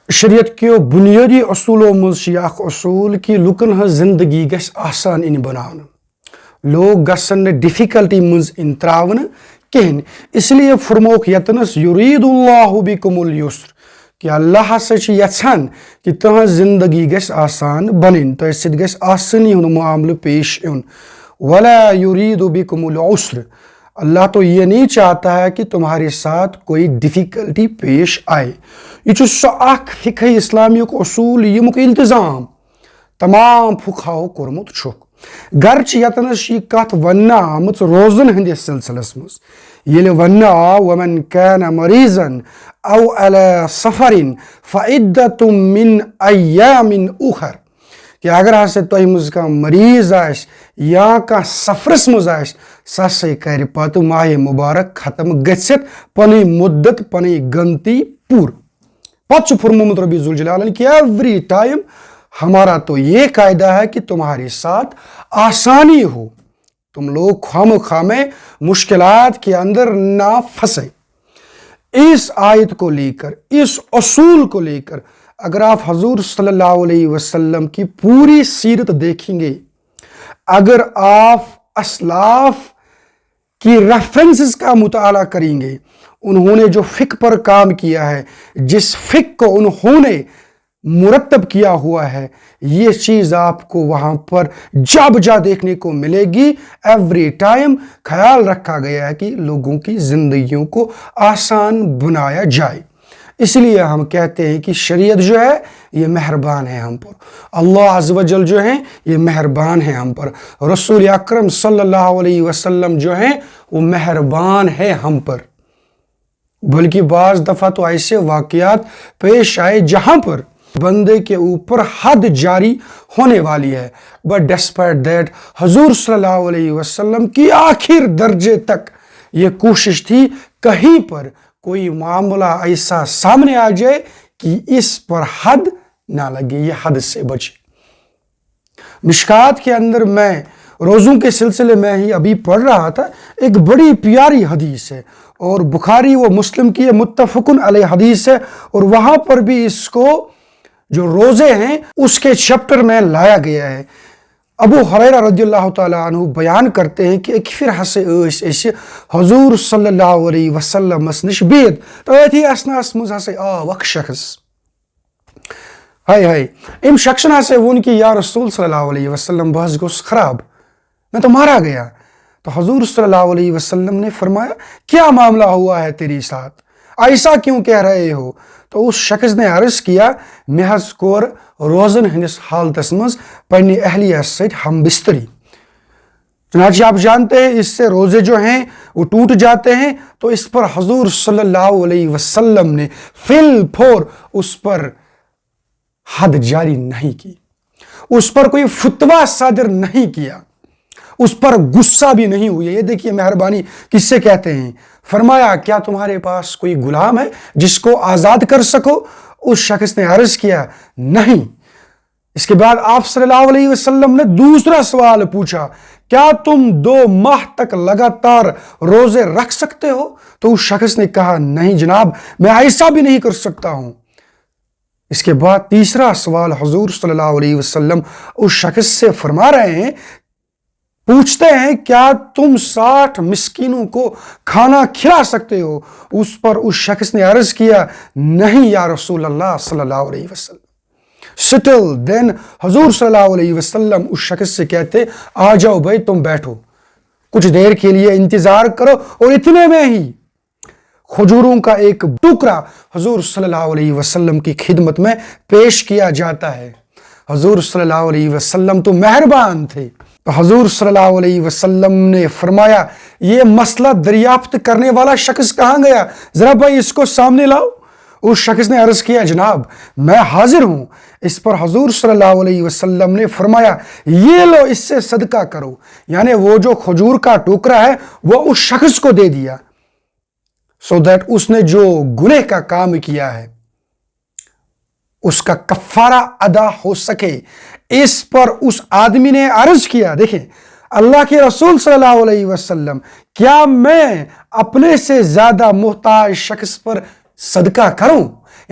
شریعت کیو بنیادی اصولوں مز اخ اصول کہ لکن ہز زندگی گژھِ آسان ان بناون لوگ گژھن ڈفیکلٹی مز ان تراون کہن اس لیے فرموک یتنس یرید اللہ بکم اليسر کہ اللہ ہسا چھ یژھان کہ تہذ زندگی گژھِ آسان بنن تہ سۭتۍ گژھِ آسانی ہُنٛد معاملہ پیش یُن ولا یرید بکم العسر اللہ تو یہ نہیں چاہتا ہے کہ تمہارے ساتھ کوئی ڈیفیکلٹی پیش آئے یہ سو اخ فقہ اسلامیک اصول یمک التزام تمام فقہاو کورمت چھُکھ گرچہ یتنس یہ کت ون آمت روزن ہندس سلسلس مز یل ون آو ومن کان مریضا او علی سفر فعدۃ من ایام اخر کہ اگر ہسا تہ مز مریض آس یا سفرس مز آس سہ ہسا کر پتہ ماہ مبارک ختم گژھت پن مدت پن گنتی پور پتہ فرمومت ربی ذوالجلال کہ ایوری ٹائم ہمارا تو یہ قاعدہ ہے کہ تمہارے ساتھ آسانی ہو تم لوگ خام خواہ میں مشکلات کے اندر نہ پھنسے اس آیت کو لے کر اس اصول کو لے کر اگر آپ حضور صلی اللہ علیہ وسلم کی پوری سیرت دیکھیں گے اگر آپ اسلاف کی ریفرنسز کا مطالعہ کریں گے انہوں نے جو فقہ پر کام کیا ہے جس فقہ کو انہوں نے مرتب کیا ہوا ہے یہ چیز آپ کو وہاں پر جا بجا دیکھنے کو ملے گی ایوری ٹائم خیال رکھا گیا ہے کہ لوگوں کی زندگیوں کو آسان بنایا جائے اس لیے ہم کہتے ہیں کہ شریعت جو ہے یہ مہربان ہے ہم پر اللہ عز و جل جو ہیں یہ مہربان ہے ہم پر رسول اکرم صلی اللہ علیہ وسلم جو ہیں وہ مہربان ہے ہم پر بلکہ بعض دفعہ تو ایسے واقعات پیش آئے جہاں پر بندے کے اوپر حد جاری ہونے والی ہے بٹ ڈسپائٹ دیٹ حضور صلی اللہ علیہ وسلم کی آخر درجے تک یہ کوشش تھی کہیں پر کوئی معاملہ ایسا سامنے آ جائے کہ اس پر حد نہ لگے یہ حد سے بچے مشکات کے اندر میں روزوں کے سلسلے میں ہی ابھی پڑھ رہا تھا ایک بڑی پیاری حدیث ہے اور بخاری و مسلم کی متفقن علیہ حدیث ہے اور وہاں پر بھی اس کو جو روزے ہیں اس کے چیپٹر میں لایا گیا ہے ابو ہریرہ رضی اللہ تعالیٰ عنہ بیان کرتے ہیں کہ ایک پھر ہسے اس حضور صلی اللہ علیہ وسلم نش بید تو ایتھی اسناس مز ہسے اکھ شخص ہائے ام شخص ہسے ون کہ یا رسول صلی اللہ علیہ وسلم بہت گوس خراب میں تو مارا گیا تو حضور صلی اللہ علیہ وسلم نے فرمایا کیا معاملہ ہوا ہے تیری ساتھ ایسا کیوں کہہ رہے ہو تو اس شخص نے عرض کیا میں حض کور روزن ہندس حالتس مز پنی اہلیہ سۭتۍ ہم بستری چنانچہ آپ جانتے ہیں اس سے روزے جو ہیں وہ ٹوٹ جاتے ہیں تو اس پر حضور صلی اللہ علیہ وسلم نے فی الفور اس پر حد جاری نہیں کی اس پر کوئی فتویٰ صادر نہیں کیا اس پر غصہ بھی نہیں ہوئی یہ دیکھیے مہربانی کس سے کہتے ہیں فرمایا کیا تمہارے پاس کوئی غلام ہے جس کو آزاد کر سکو اس شخص نے عرض کیا نہیں اس کے بعد آپ صلی اللہ علیہ وسلم نے دوسرا سوال پوچھا کیا تم 2 ماہ تک لگاتار روزے رکھ سکتے ہو تو اس شخص نے کہا نہیں جناب میں ایسا بھی نہیں کر سکتا ہوں اس کے بعد تیسرا سوال حضور صلی اللہ علیہ وسلم اس شخص سے فرما رہے ہیں پوچھتے ہیں کیا تم 60 مسکینوں کو کھانا کھلا سکتے ہو اس پر اس شخص نے عرض کیا نہیں یا رسول اللہ صلی اللہ علیہ وسلم سٹل دین حضور صلی اللہ علیہ وسلم اس شخص سے کہتے آ جاؤ بھائی تم بیٹھو کچھ دیر کے لیے انتظار کرو اور اتنے میں ہی کھجوروں کا ایک ٹکڑا حضور صلی اللہ علیہ وسلم کی خدمت میں پیش کیا جاتا ہے حضور صلی اللہ علیہ وسلم تو مہربان تھے تو حضور صلی اللہ علیہ وسلم نے فرمایا یہ مسئلہ دریافت کرنے والا شخص کہاں گیا ذرا بھائی اس کو سامنے لاؤ اس شخص نے عرض کیا جناب میں حاضر ہوں اس پر حضور صلی اللہ علیہ وسلم نے فرمایا یہ لو اس سے صدقہ کرو یعنی وہ جو کھجور کا ٹوکرا ہے وہ اس شخص کو دے دیا سو دیٹ اس نے جو گناہ کا کام کیا ہے اس کا کفارہ ادا ہو سکے اس پر اس آدمی نے عرض کیا دیکھیں اللہ کے رسول صلی اللہ علیہ وسلم کیا میں اپنے سے زیادہ محتاج شخص پر صدقہ کروں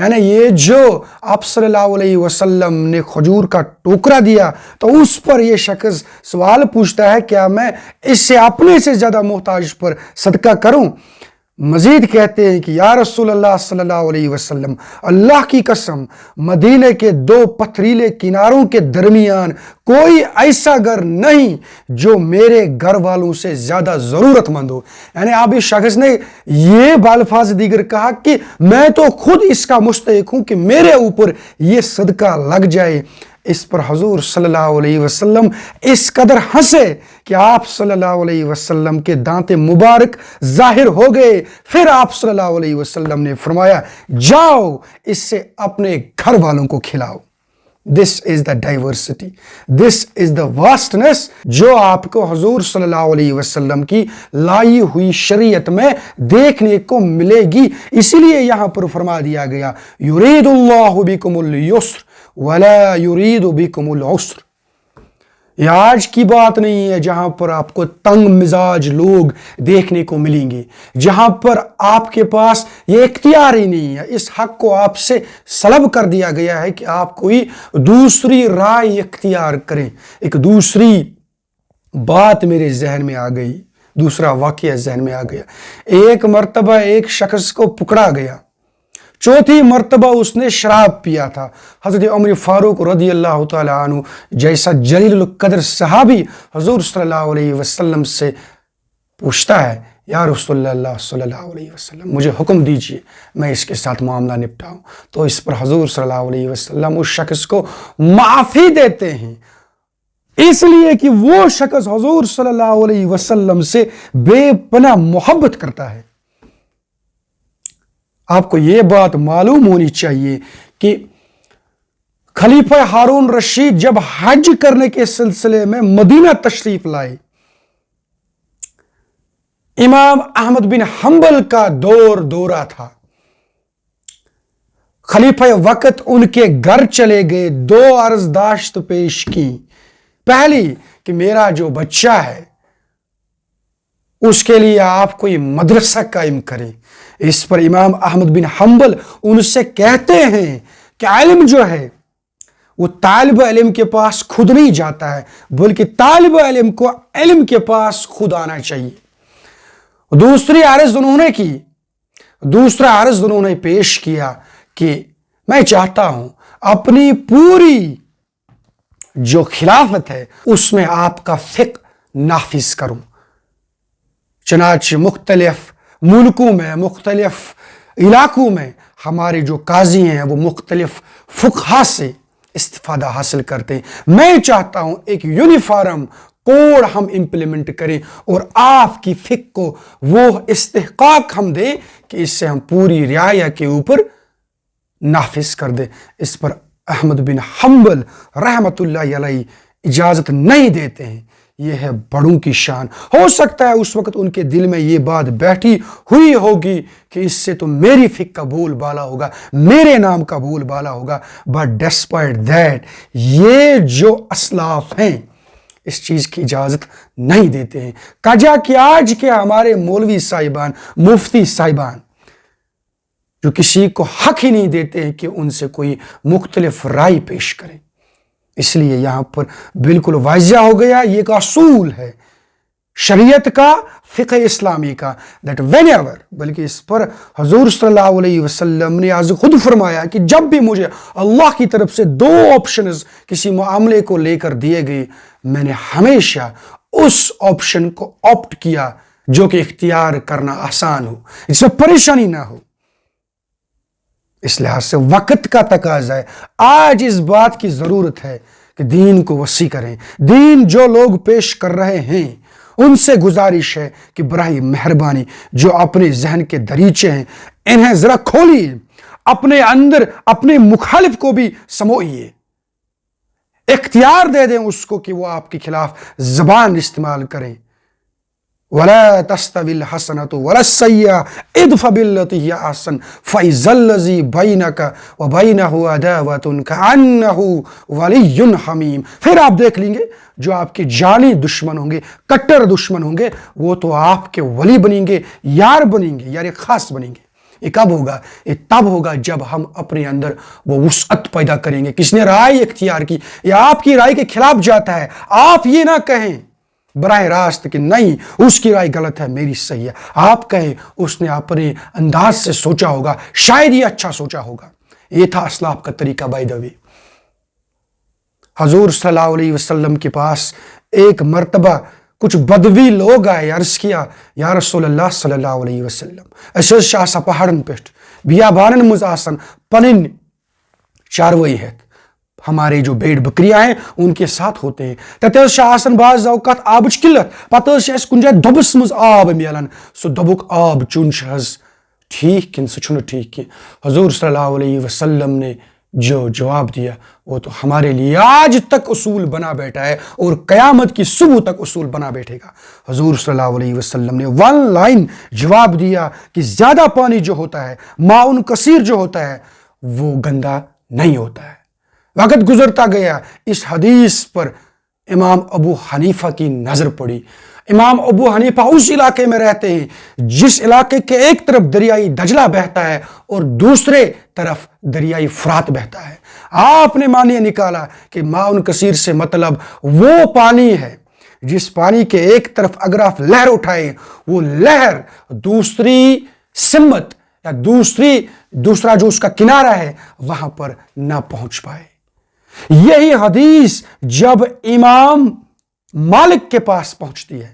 یعنی یہ جو آپ صلی اللہ علیہ وسلم نے کھجور کا ٹوکرا دیا تو اس پر یہ شخص سوال پوچھتا ہے کیا میں اس سے اپنے سے زیادہ محتاج پر صدقہ کروں؟ مزید کہتے ہیں کہ یا رسول اللہ صلی اللہ علیہ وسلم، اللہ کی قسم مدینے کے دو پتھریلے کناروں کے درمیان کوئی ایسا گھر نہیں جو میرے گھر والوں سے زیادہ ضرورت مند ہو۔ یعنی اب اس شخص نے یہ بالفاظ دیگر کہا کہ میں تو خود اس کا مستحق ہوں کہ میرے اوپر یہ صدقہ لگ جائے۔ اس پر حضور صلی اللہ علیہ وسلم اس قدر ہنسے کہ آپ صلی اللہ علیہ وسلم کے دانت مبارک ظاہر ہو گئے۔ پھر آپ صلی اللہ علیہ وسلم نے فرمایا جاؤ اس سے اپنے گھر والوں کو کھلاؤ۔ This is the diversity. This is the vastness جو آپ کو حضور صلی اللہ علیہ وسلم کی لائی ہوئی شریعت میں دیکھنے کو ملے گی۔ اسی لیے یہاں پر فرما دیا گیا یرید اللہ بکم اليسر ولا یرید بکم العسر۔ یہ آج کی بات نہیں ہے جہاں پر آپ کو تنگ مزاج لوگ دیکھنے کو ملیں گے، جہاں پر آپ کے پاس یہ اختیار ہی نہیں ہے، اس حق کو آپ سے سلب کر دیا گیا ہے کہ آپ کوئی دوسری رائے اختیار کریں۔ ایک دوسری بات میرے ذہن میں آ گئی، دوسرا واقعہ ذہن میں آ گیا۔ ایک مرتبہ ایک شخص کو پکڑا گیا، چوتھی مرتبہ اس نے شراب پیا تھا۔ حضرت عمر فاروق رضی اللہ تعالیٰ عنہ جیسا جلیل القدر صحابی حضور صلی اللہ علیہ وسلم سے پوچھتا ہے یا رسول اللہ صلی اللہ علیہ وسلم مجھے حکم دیجئے میں اس کے ساتھ معاملہ نپٹاؤں۔ تو اس پر حضور صلی اللہ علیہ وسلم اس شخص کو معافی دیتے ہیں، اس لیے کہ وہ شخص حضور صلی اللہ علیہ وسلم سے بے پناہ محبت کرتا ہے۔ آپ کو یہ بات معلوم ہونی چاہیے کہ خلیفہ ہارون رشید جب حج کرنے کے سلسلے میں مدینہ تشریف لائے، امام احمد بن حنبل کا دورہ تھا۔ خلیفہ وقت ان کے گھر چلے گئے، دو عرضداشت پیش کی۔ پہلی کہ میرا جو بچہ ہے اس کے لیے آپ کوئی مدرسہ قائم کریں۔ اس پر امام احمد بن حنبل ان سے کہتے ہیں کہ علم جو ہے وہ طالب علم کے پاس خود نہیں جاتا ہے، بلکہ طالب علم کو علم کے پاس خود آنا چاہیے۔ دوسرا عرض انہوں نے پیش کیا کہ میں چاہتا ہوں اپنی پوری جو خلافت ہے اس میں آپ کا فقہ نافذ کروں۔ چنانچہ مختلف ملکوں میں، مختلف علاقوں میں ہمارے جو قاضی ہیں وہ مختلف فقہا سے استفادہ حاصل کرتے ہیں۔ میں چاہتا ہوں ایک یونیفارم کوڈ ہم امپلیمنٹ کریں اور آپ کی فقہ کو وہ استحقاق ہم دیں کہ اس سے ہم پوری رعایا کے اوپر نافذ کر دیں۔ اس پر احمد بن حنبل رحمت اللہ علیہ اجازت نہیں دیتے ہیں۔ یہ ہے بڑوں کی شان۔ ہو سکتا ہے اس وقت ان کے دل میں یہ بات بیٹھی ہوئی ہوگی کہ اس سے تو میری فقہ کا بول بالا ہوگا، میرے نام کا بول بالا ہوگا، بٹ ڈسپائٹ دیٹ یہ جو اسلاف ہیں اس چیز کی اجازت نہیں دیتے ہیں۔ کجا کہ آج کے ہمارے مولوی صاحبان، مفتی صاحبان جو کسی کو حق ہی نہیں دیتے ہیں کہ ان سے کوئی مختلف رائے پیش کریں۔ اس لیے یہاں پر بالکل واضح ہو گیا، یہ ایک اصول ہے شریعت کا، فقہ اسلامی کا، that whenever، بلکہ اس پر حضور صلی اللہ علیہ وسلم نے آج خود فرمایا کہ جب بھی مجھے اللہ کی طرف سے دو آپشنز کسی معاملے کو لے کر دیے گئے، میں نے ہمیشہ اس آپشن کو آپٹ کیا جو کہ اختیار کرنا آسان ہو، اس میں پریشانی نہ ہو۔ اس لحاظ سے وقت کا تقاضا ہے، آج اس بات کی ضرورت ہے کہ دین کو وسیع کریں۔ دین جو لوگ پیش کر رہے ہیں ان سے گزارش ہے کہ براہ مہربانی جو اپنے ذہن کے دریچے ہیں انہیں ذرا کھولیے، اپنے اندر اپنے مخالف کو بھی سموئیے، اختیار دے دیں اس کو کہ وہ آپ کے خلاف زبان استعمال کریں۔ وَلَا تَسْتَوِي الْحَسَنَةُ وَلَا السَّيِّئَةُ ادْفَعْ بِالَّتِي هِيَ أَحْسَنُ فَإِذَا الَّذِي بَيْنَكَ وَبَيْنَهُ عَدَاوَةٌ كَأَنَّهُ وَلِيٌّ حَمِيمٌ۔ پھر آپ دیکھ لیں گے جو آپ کے جانی دشمن ہوں گے، کٹر دشمن ہوں گے، وہ تو آپ کے ولی بنیں گے، یار بنیں گے، یار خاص بنیں گے۔ یہ کب ہوگا؟ یہ تب ہوگا جب ہم اپنے اندر وہ وسعت پیدا کریں گے. کس نے رائے اختیار کی یا آپ کی رائے کے خلاف جاتا ہے، آپ یہ نہ کہیں براہ راست کہ نہیں اس کی رائے غلط ہے میری صحیح ہے. آپ کہیں اس نے اپنے انداز سے سوچا ہوگا، شاید یہ اچھا سوچا ہوگا. یہ تھا اسلاف کا طریقہ. بائی دا وے حضور صلی اللہ علیہ وسلم کے پاس ایک مرتبہ کچھ بدوی لوگ آئے، عرض کیا یا رسول اللہ صلی اللہ علیہ وسلم اسے شاہ سا پہاڑن پیٹ بیابانن مز آسن پنن چاروئی ہے، ہمارے جو بیڑ بکریاں ہیں ان کے ساتھ ہوتے ہیں. تتیس آسن بعض اوقات آبچ قلت پتہ اس کن جائے دبس مز آب ملان سو دبک آب چون حض ٹھیک کن سہ ٹھیک کی. حضور صلی اللہ علیہ وسلم نے جو جواب دیا وہ تو ہمارے لیے آج تک اصول بنا بیٹھا ہے اور قیامت کی صبح تک اصول بنا بیٹھے گا. حضور صلی اللہ علیہ وسلم نے ون لائن جواب دیا کہ زیادہ پانی جو ہوتا ہے، ماؤن کثیر جو ہوتا ہے، وہ گندا نہیں ہوتا ہے. وقت گزرتا گیا، اس حدیث پر امام ابو حنیفہ کی نظر پڑی. امام ابو حنیفہ اس علاقے میں رہتے ہیں جس علاقے کے ایک طرف دریائے دجلہ بہتا ہے اور دوسرے طرف دریائے فرات بہتا ہے. آپ نے معنی نکالا کہ ماؤن کثیر سے مطلب وہ پانی ہے جس پانی کے ایک طرف اگر آپ لہر اٹھائیں وہ لہر دوسری سمت یا دوسرا جو اس کا کنارہ ہے وہاں پر نہ پہنچ پائے. یہی حدیث جب امام مالک کے پاس پہنچتی ہے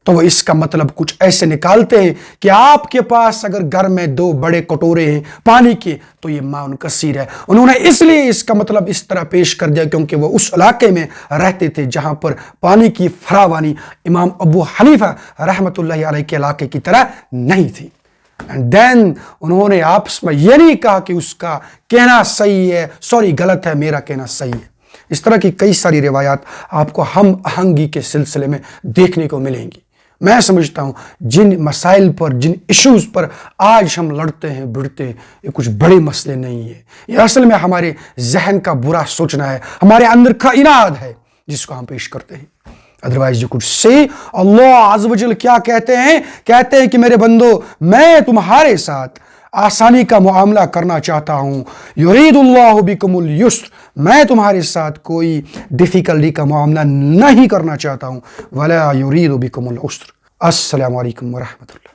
تو وہ اس کا مطلب کچھ ایسے نکالتے ہیں کہ آپ کے پاس اگر گھر میں 2 بڑے کٹورے ہیں پانی کے تو یہ ماؤن کثیر ہے. انہوں نے اس لیے اس کا مطلب اس طرح پیش کر دیا کیونکہ وہ اس علاقے میں رہتے تھے جہاں پر پانی کی فراوانی امام ابو حنیفہ رحمۃ اللہ علیہ کے علاقے کی طرح نہیں تھی. اینڈ دین انہوں نے آپس میں یہ نہیں کہا کہ اس کا کہنا صحیح ہے، سوری غلط ہے، میرا کہنا صحیح ہے. اس طرح کی کئی ساری روایات آپ کو ہم آہنگی کے سلسلے میں دیکھنے کو ملیں گی. میں سمجھتا ہوں جن مسائل پر، جن ایشوز پر آج ہم لڑتے ہیں بڑھتے ہیں، یہ کچھ بڑے مسئلے نہیں ہیں. یہ اصل میں ہمارے ذہن کا برا سوچنا ہے، ہمارے اندر کا اناد ہے جس کو ہم پیش کرتے ہیں. ادروائز یو کوڈ سے اللہ عز و جل کیا کہتے ہیں کہ میرے بندو میں تمہارے ساتھ آسانی کا معاملہ کرنا چاہتا ہوں. یرید اللہ بکم اليسر، میں تمہارے ساتھ کوئی ڈیفیکلٹی کا معاملہ نہیں کرنا چاہتا ہوں. ولا یرید بکم العسر. السلام علیکم ورحمۃ اللہ.